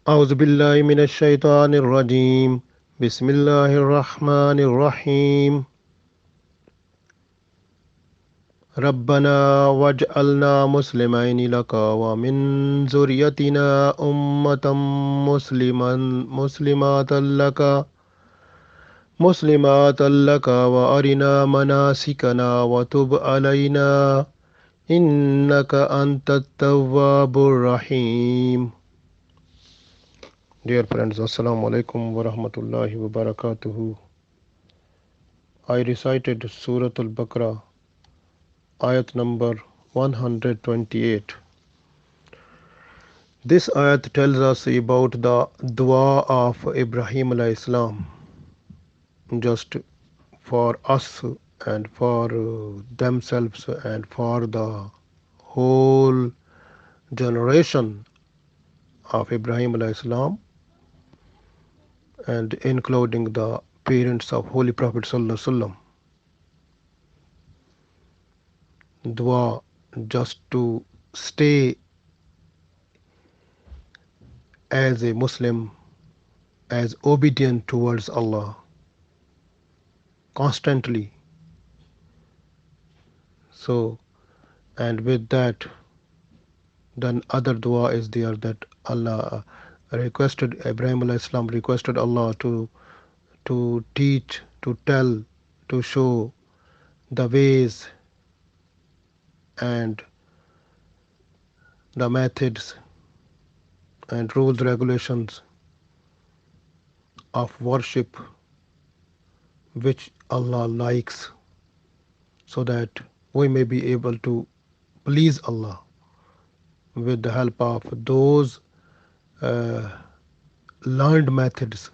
أعوذ بالله من الشيطان الرجيم بسم الله الرحمن الرحيم ربنا واجعلنا مسلمين لك ومن ذريتنا أمة مسلمات لك وأرنا مناسكنا وتب علينا إنك أنت التواب الرحيم. Dear friends, Assalamu alaikum wa rahmatullahi wa barakatuhu. I recited Surah Al-Baqarah Ayat number 128. This ayat tells us about the dua of Ibrahim alayhi salam, just for us and for themselves and for the whole generation of Ibrahim alayhi salam, and including the parents of Holy Prophet sallallahu alaihi wasallam. Dua just to stay as a Muslim, as obedient towards Allah constantly. So, and with that, then other dua is there that Allah requested, Ibrahim alayhi salam requested Allah to teach, to tell, to show the ways and the methods and rules regulations of worship which Allah likes, so that we may be able to please Allah with the help of those uh, learned methods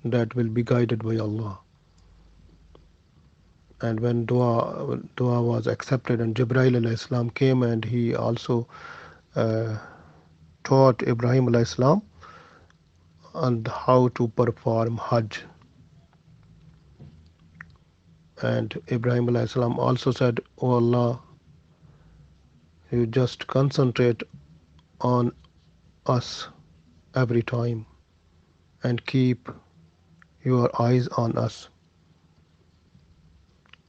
that will be guided by Allah. And when dua was accepted and Jibreel alayhi salam came, and he also uh, taught Ibrahim alayhi salam on how to perform Hajj. And Ibrahim alayhi salam also said, "O Allah, you just concentrate on us every time and keep your eyes on us.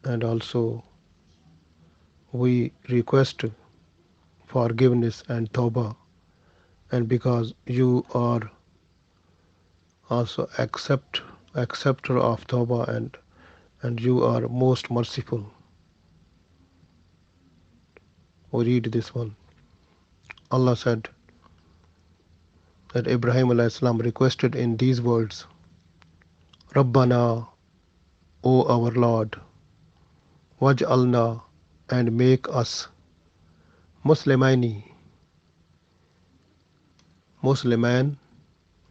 And also we request forgiveness and tawbah, and because you are also acceptor of tawbah, and you are most merciful." We read this one. Allah said that Ibrahim alayhi salam requested in these words, Rabbana, O our Lord, waj'alna, and make us, Muslimaini. Musliman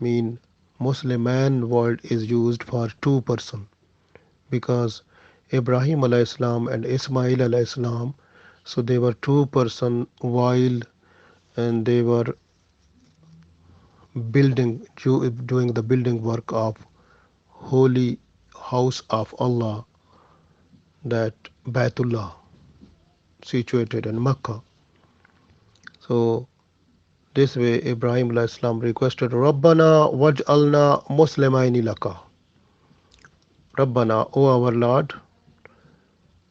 mean Musliman word is used for two person, because Ibrahim alayhi salam and Ismail alayhi salam, so they were two person while and they were doing the building work of holy house of Allah, that Baitullah, situated in Mecca. So this way Ibrahim alayhi salam requested, Rabbana waj'alna muslimaini laka. Rabbana, O our Lord,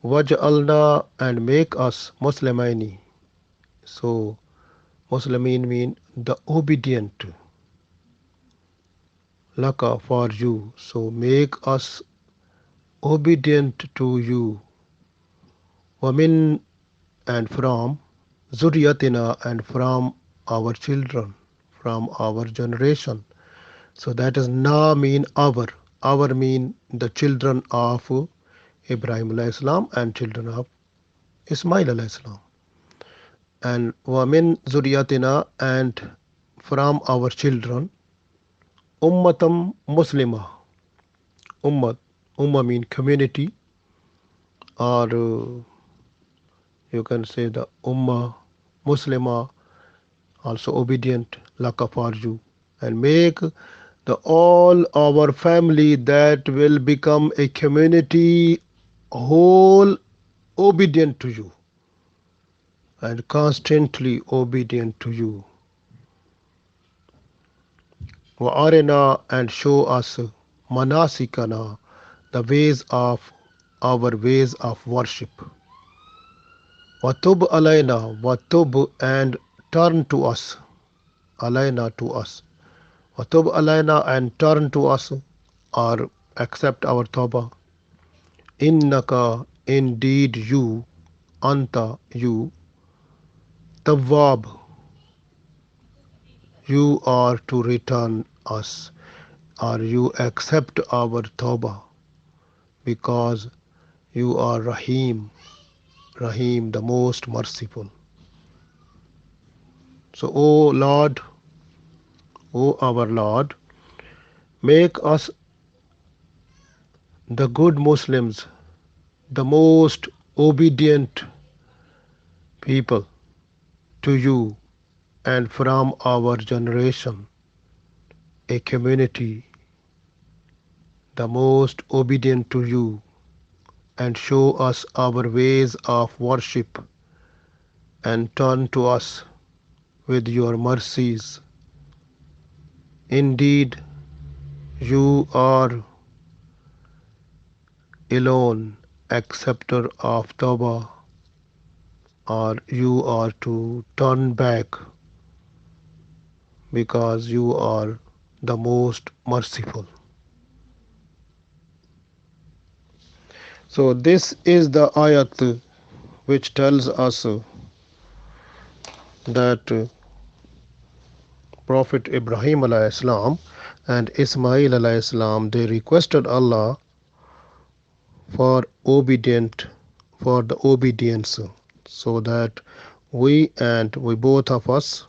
waj'alna, and make us muslimaini. So Muslimin mean the obedient, laka, for you. So make us obedient to you. Wamin, and from zuriyatina, and from our children, from our generation. So that is na mean our mean the children of Ibrahim alayhi salam and children of Ismail alayhi salam. And wamin zuriyatina, and from our children, ummatam muslima. Ummat mean community, or you can say the ummah muslima, also obedient, laka, for you. And make the all our family that will become a community whole obedient to you and constantly obedient to you. Wa arina, and show us manasikana, the ways of our ways of worship. Watub alayna, watub, and turn to us, alayna, to us. Watub alayna, and turn to us, or accept our tawbah. Innaka, indeed you, anta, you, tawwab, you are to return us, or you accept our tawbah, because you are Rahim, Rahim, the most merciful. So, O Lord, O our Lord, make us the good Muslims, the most obedient people to you, and from our generation, a community, the most obedient to you, and show us our ways of worship, and turn to us with your mercies. Indeed, you are alone acceptor of Tawbah, or you are to turn back because you are the most merciful. So, this is the ayat which tells us that Prophet Ibrahim alayhi salam and Ismail alayhi salam, they requested Allah for obedient for the obedience, so that we both of us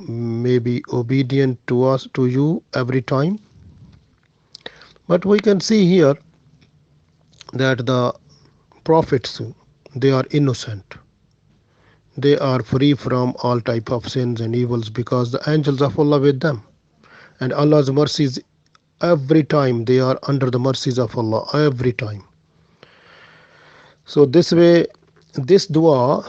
may be obedient to us, to you, every time. But we can see here that the prophets, they are innocent, they are free from all type of sins and evils, because the angels of Allah with them, and Allah's mercies, every time they are under the mercies of Allah, every time. So this way, this dua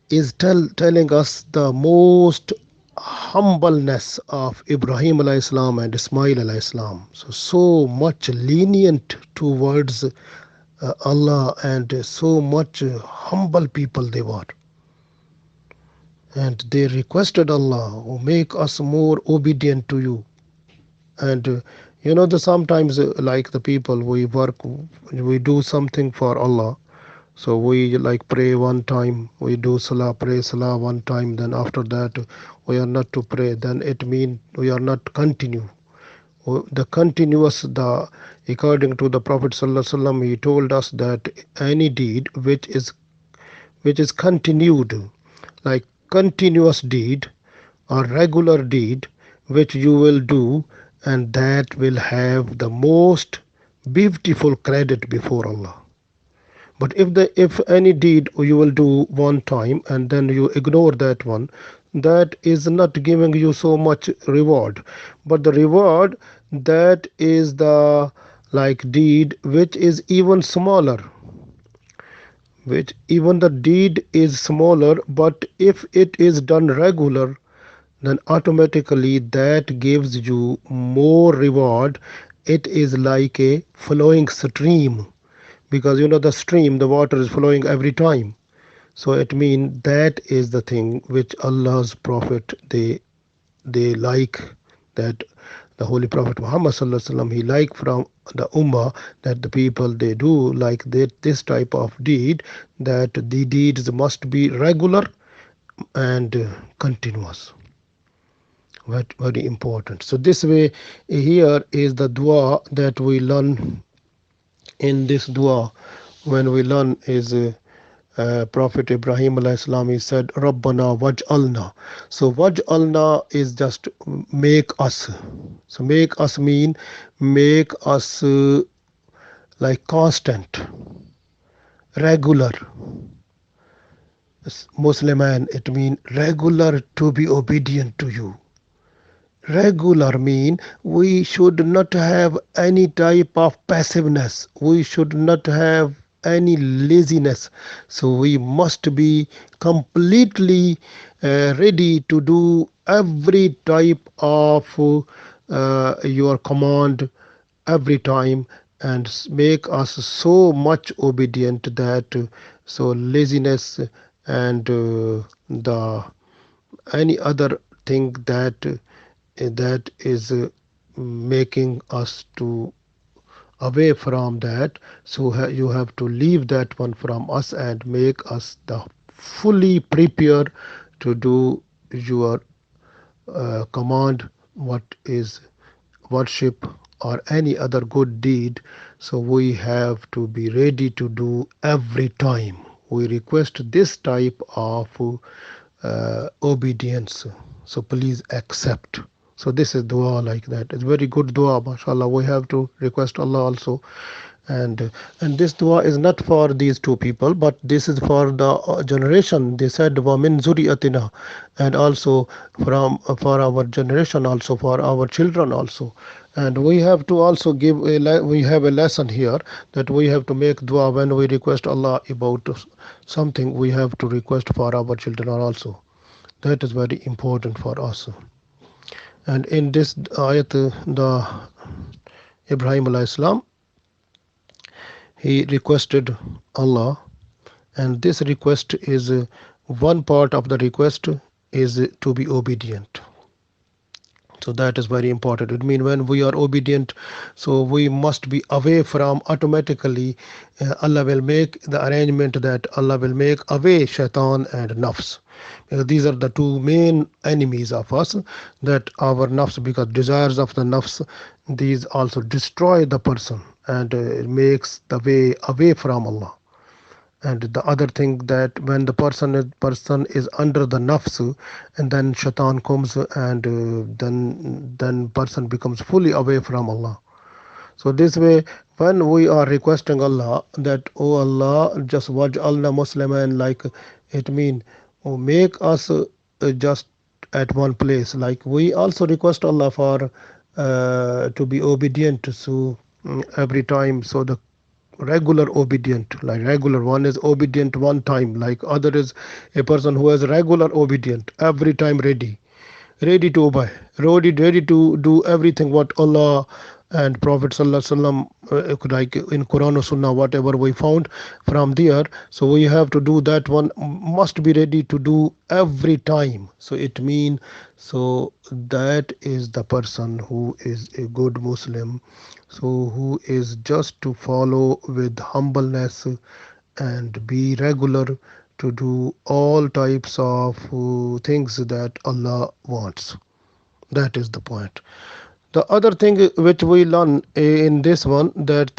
is telling us the most humbleness of Ibrahim alayhi salam and Ismail alayhi salam. So much lenient towards Allah, and so much humble people they were. And they requested Allah, "Oh, make us more obedient to you." And the sometimes like the people we work, we do something for Allah. So we like pray one time, we do salah, pray salah one time, then after that we are not to pray, then it means we are not continue. The continuous, the according to the Prophet sallallahu alaihi wasallam, he told us that any deed which is continued, like continuous deed or regular deed, which you will do, and that will have the most beautiful credit before Allah. But if any deed you will do one time and then you ignore that one, that is not giving you so much reward. But the reward, that is the like deed which is even smaller, which even the deed is smaller, but if it is done regular, then automatically that gives you more reward. It is like a flowing stream, because the stream, the water is flowing every time. So it means that is the thing which Allah's prophet, they like, that the holy prophet Muhammad sallallahu alaihi wasallam, he like from the ummah, that the people they do like that, this type of deed, that the deeds must be regular and continuous. Very important. So this way, here is the dua that we learn. In this dua, when we learn is Prophet Ibrahim alayhi salam, he said, Rabbana waj'alna. So waj'alna is just make us. So make us mean make us like constant, regular. Musliman, it mean regular to be obedient to you. Regular mean we should not have any type of passiveness. We should not have any laziness. So we must be completely ready to do every type of your command every time, and make us so much obedient that so laziness and the any other thing that is making us to away from that, so you have to leave that one from us and make us the fully prepare to do your command, what is worship or any other good deed. So we have to be ready to do every time. We request this type of obedience. So please accept. So this is dua like that. It's very good dua, mashallah. We have to request Allah also, and this dua is not for these two people, but this is for the generation. They said wa min zuriyatina, and also from for our generation, also for our children also. And we have to also give we have a lesson here, that we have to make dua when we request Allah about something. We have to request for our children also. That is very important for us. And in this ayat, the Ibrahim alayhi salam, he requested Allah, and this request is one part of the request is to be obedient. So that is very important. It means when we are obedient, so we must be away from automatically. Allah will make the arrangement that Allah will make away shaitan and nafs, because these are the two main enemies of us, that our nafs, because desires of the nafs, these also destroy the person, and it makes the way away from Allah. And the other thing, that when the person is under the nafs, and then shaitan comes, and then person becomes fully away from Allah. So this way, when we are requesting Allah that, oh Allah, just waj'alna musliman, like it mean, oh, make us just at one place. Like we also request Allah for to be obedient. So every time, so the regular obedient, like regular one is obedient one time, like other is a person who is regular obedient every time, ready to obey, ready to do everything what Allah and Prophet Sallallahu Alaihi Wasallam, like in Quran or Sunnah, whatever we found from there. So we have to do that one, must be ready to do every time. So it means, so that is the person who is a good Muslim. So who is just to follow with humbleness and be regular to do all types of things that Allah wants. That is the point. The other thing which we learn in this one, that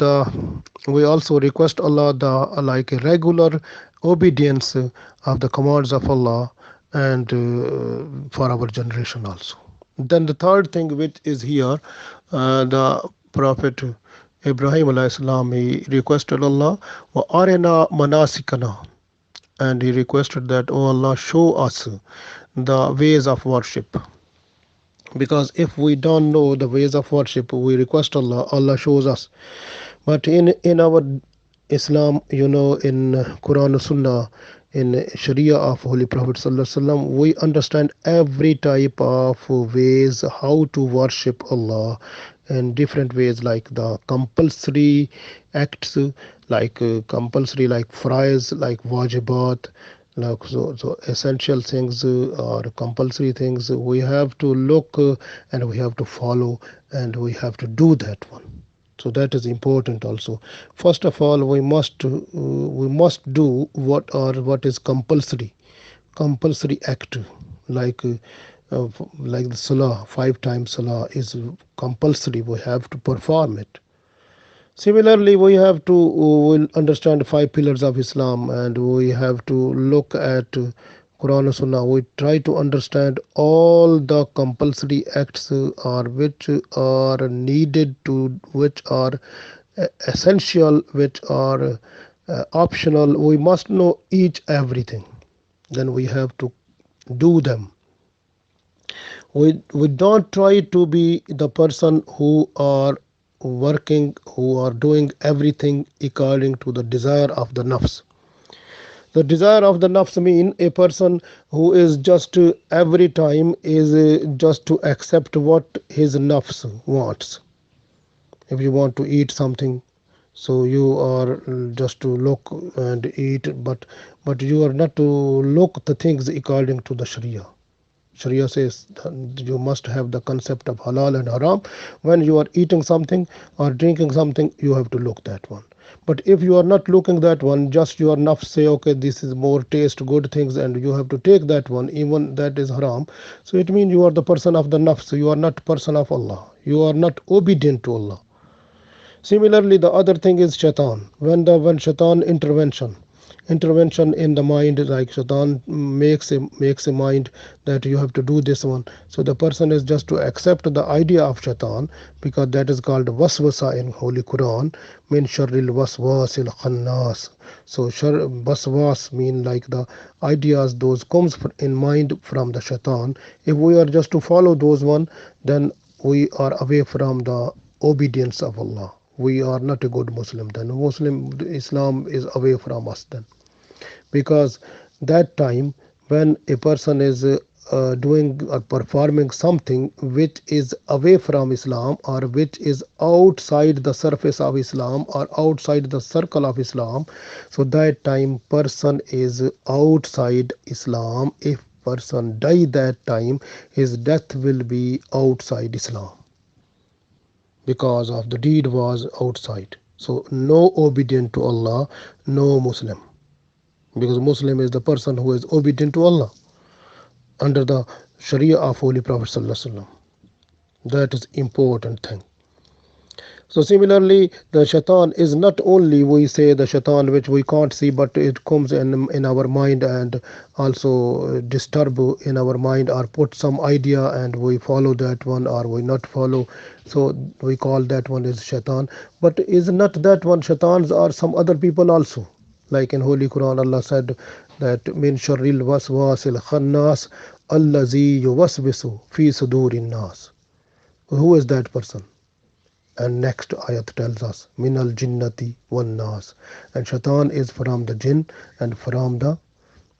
we also request Allah the like a regular obedience of the commands of Allah, and for our generation also. Then the third thing which is here, the Prophet Ibrahim alayhi salam, he requested Allah wa arina manasikana, and he requested that, oh Allah, show us the ways of worship. Because if we don't know the ways of worship, we request Allah, Allah shows us. But in our Islam, in Quran, Sunnah, in Sharia of Holy Prophet Sallallahu Alaihi Wasallam, we understand every type of ways how to worship Allah in different ways, like the compulsory acts, like compulsory, like fries, like wajibat, like so essential things or compulsory things. We have to look and we have to follow, and we have to do that one. So that is important also. First of all, we must do what is compulsory act, like like the salah, 5 times salah is compulsory. We have to perform it. Similarly, we have to will understand 5 pillars of Islam, and we have to look at Quran and Sunnah. We try to understand all the compulsory acts are which are needed to, which are essential, which are optional. We must know each everything. Then we have to do them. We don't try to be the person working, who are doing everything according to the desire of the nafs. The desire of the nafs mean a person who is just every time is just to accept what his nafs wants. If you want to eat something, so you are just to look and eat, but you are not to look the things according to the Sharia. Sharia says that you must have the concept of halal and haram. When you are eating something or drinking something, you have to look that one. But if you are not looking that one, just your nafs say, okay, this is more taste, good things, and you have to take that one, even that is haram. So it means you are the person of the nafs. You are not person of Allah. You are not obedient to Allah. Similarly, the other thing is shaitan. When shaitan intervention in the mind, like shaitan makes a mind that you have to do this one. So the person is just to accept the idea of shaitan, because that is called waswasa in Holy Quran. Min sharril waswasil khannas. So waswas mean like the ideas those comes in mind from the shaitan. If we are just to follow those one, then we are away from the obedience of Allah. We are not a good Muslim then. Muslim Islam is away from us then. Because that time when a person is doing or performing something which is away from Islam, or which is outside the surface of Islam or outside the circle of Islam, so that time person is outside Islam. If person die that time, his death will be outside Islam, because of the deed was outside. So no obedient to Allah, no Muslim. Because Muslim is the person who is obedient to Allah under the Sharia of Holy Prophet Sallallahu Alaihi Wasallam. That is important thing. So similarly, the shaitan is not only, we say, the shaitan which we can't see, but it comes in our mind and also disturb in our mind, or put some idea and we follow that one or we not follow. So we call that one is shaitan. But is not that one shaitans, are some other people also. Like in Holy Quran, Allah said that min sharril waswasil khannas allazi yuwaswisu fi sudurin nas. Who is that person? And next ayat tells us minal jinnati wan nas, and shaitan is from the jinn and from the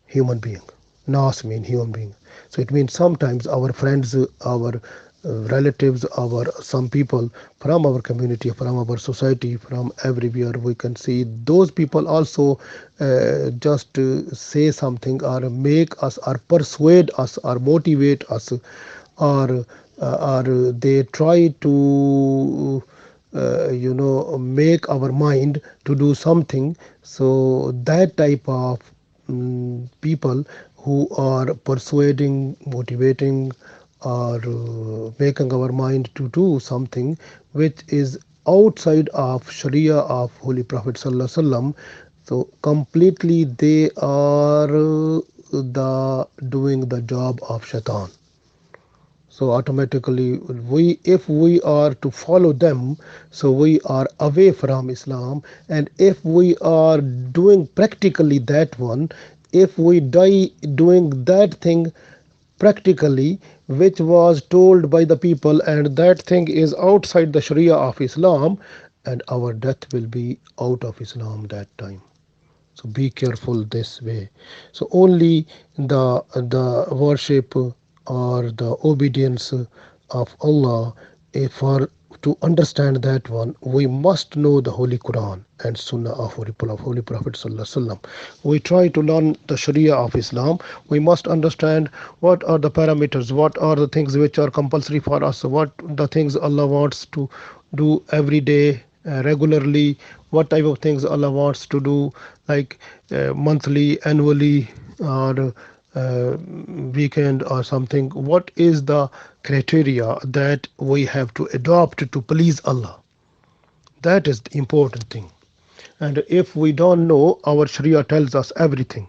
human being. Nas mean human being. So it means sometimes our friends, our relatives, our some people from our community, from our society, from everywhere, we can see those people also just say something or make us or persuade us or motivate us, or they try to make our mind to do something. So that type of people who are persuading, motivating, or making our mind to do something which is outside of Sharia of Holy Prophet Sallallahu Alaihi Wasallam, so completely they are the doing the job of shaitan. So automatically if we are to follow them, so we are away from Islam. And if we are doing practically that one, if we die doing that thing practically which was told by the people, and that thing is outside the Sharia of Islam, and our death will be out of Islam that time. So be careful this way. So only the worship or the obedience of Allah, for to understand that one, we must know the Holy Quran and Sunnah of Holy Prophet Sallallahu Alaihi Wasallam. We try to learn the Sharia of Islam. We must understand what are the parameters, what are the things which are compulsory for us, what the things Allah wants to do every day, regularly, what type of things Allah wants to do, like monthly, annually, or weekend or something. What is the criteria that we have to adopt to please Allah? That is the important thing. And if we don't know, our Sharia tells us everything.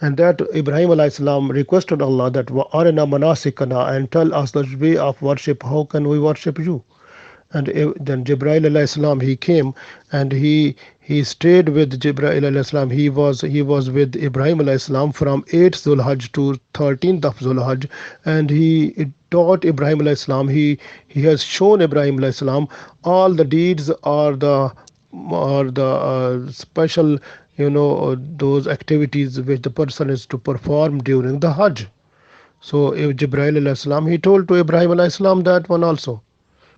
And that Ibrahim alayhi salam requested Allah that arina manasikana, and tell us the way of worship, how can we worship you? And then Jibril alayhi salam he came, and he stayed with Jibril alayhi salam. He was with Ibrahim alayhi salam from 8th Zulhajj to 13th of Zulhajj, and he taught Ibrahim alayhi salam. He has shown Ibrahim alayhi salam all the deeds or the special, those activities which the person is to perform during the Hajj. So if Jibril alayhi salam he told to Ibrahim alayhi salam that one also,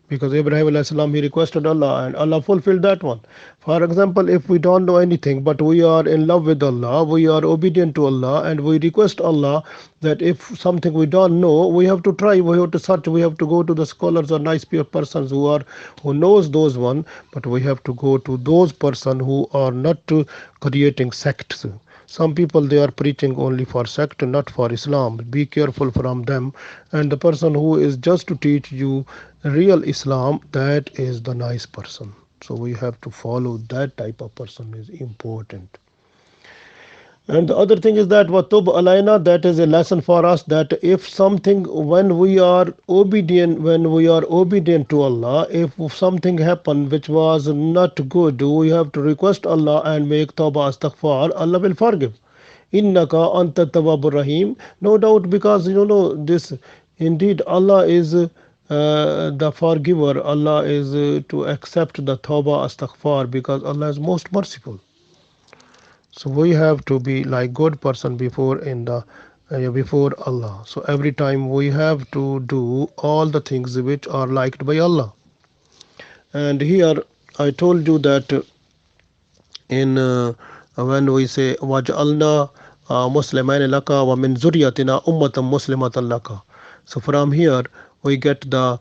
because Ibrahim alayhi salam he requested Allah and Allah fulfilled that one. For example, if we don't know anything but we are in love with Allah, we are obedient to Allah, and we request Allah that if something we don't know, we have to try, we have to search, we have to go to the scholars or nice persons who knows those one, but we have to go to those person who are not creating sects. Some people they are preaching only for sect, not for Islam. Be careful from them. And the person who is just to teach you real Islam, that is the nice person. So we have to follow that type of person is important. And the other thing is that watub alaina, that is a lesson for us, that if something, when we are obedient to Allah, if something happened which was not good, we have to request Allah and make tawbah astaghfar. Allah will forgive. Innaka anta tawwabur rahim. No doubt, because this indeed Allah is the forgiver. Allah is to accept the tawbah astaghfar, because Allah is most merciful. So we have to be like good person before Allah. So every time we have to do all the things which are liked by Allah. And here I told you that in when we say waj'alna muslimain laka wa min zurriyatina ummatan muslimatan laka. So from here we get the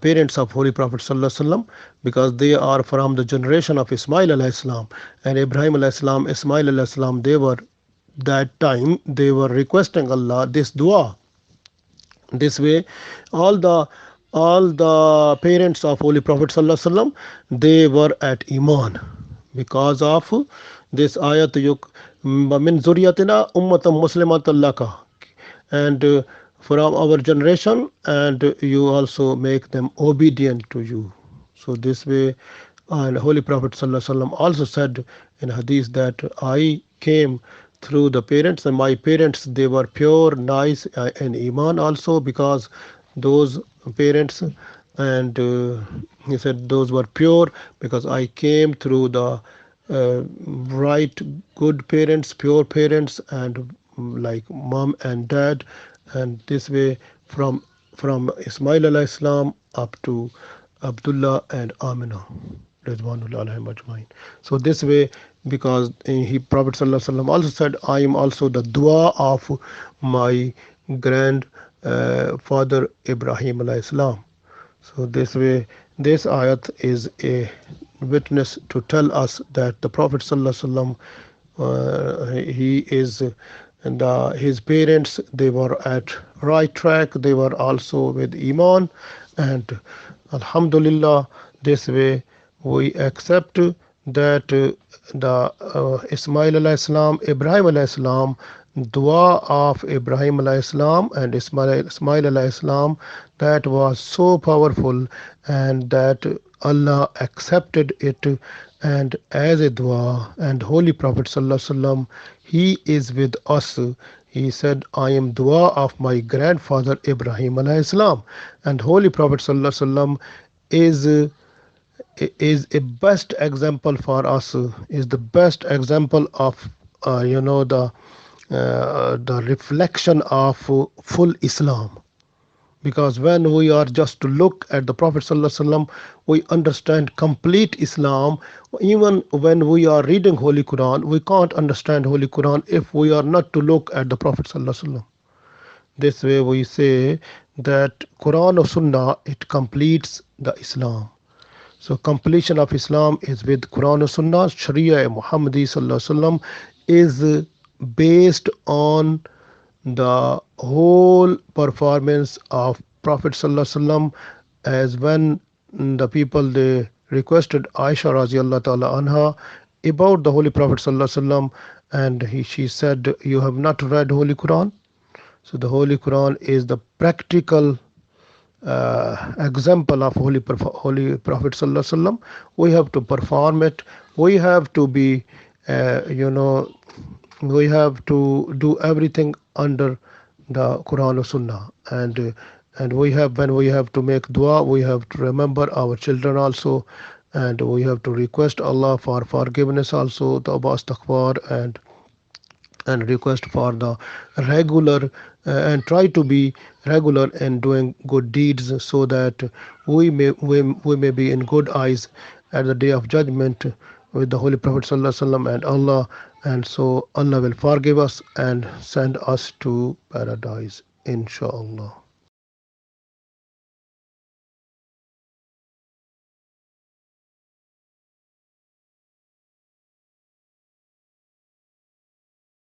parents of Holy Prophet sallallahu alaihi wasallam, because they are from the generation of Ismail alayhi salam and Ibrahim alayhi salam, Ismail alayhi salam. They were that time they were requesting Allah this dua. This way, all the parents of Holy Prophet sallallahu alaihi wasallam, they were at iman because of this ayat yuk min zuriyatina ummatan muslimatan laka, and from our generation, and you also make them obedient to you. So this way, and Holy Prophet sallallahu alaihi wasallam also said in hadith that I came through the parents, and my parents they were pure, nice, and iman also, because those parents, and he said those were pure because I came through the right, good parents, pure parents, and like mom and dad. And this way, from Ismail alayhi salam up to Abdullah and Amina, Ridwanullah alayhim ajmain. So this way, because Prophet sallallahu alaihi wasallam also said, I am also the dua of my grand father Ibrahim alayhi salam. So this way, this ayat is a witness to tell us that the Prophet sallallahu alaihi wasallam, he is, and his parents they were at right track. They were also with iman, and alhamdulillah, this way we accept that the Ismail alayhi salam, Ibrahim alayhi salam, dua of Ibrahim alayhi salam and Ismail alayhi salam, that was so powerful, and that Allah accepted it and as a dua. And Holy Prophet sallallahu alaihi wasallam, he is with us. He said, I am dua of my grandfather Ibrahim alayhi salam. And Holy Prophet sallallahu alaihi wasallam is a best example for us, is the best example of the reflection of full Islam. Because when we are just to look at the Prophet ﷺ, we understand complete Islam. Even when we are reading Holy Quran, we can't understand Holy Quran if we are not to look at the Prophet ﷺ. This way we say that Quran or Sunnah, it completes the Islam. So completion of Islam is with Quran or Sunnah. Sharia Muhammadi ﷺ is based on the whole performance of Prophet ﷺ, as when the people they requested Aisha radiallahu ta'ala anha about the Holy Prophet ﷺ, and she said, you have not read Holy Quran. So the Holy Quran is the practical example of Holy Prophet Sallallahu Alaihi Wasallam. We have to perform it. We have to be, you know, we have to do everything under the Quran or Sunnah. And we have, when we have to make dua, we have to remember our children also, and we have to request Allah for forgiveness also, tawbah, astaghfar, and request for the regular, and try to be regular in doing good deeds, so that we may be in good eyes at the day of judgment with the Holy Prophet Sallallahu Alaihi Wasallam and Allah. And so Allah will forgive us and send us to paradise, inshallah.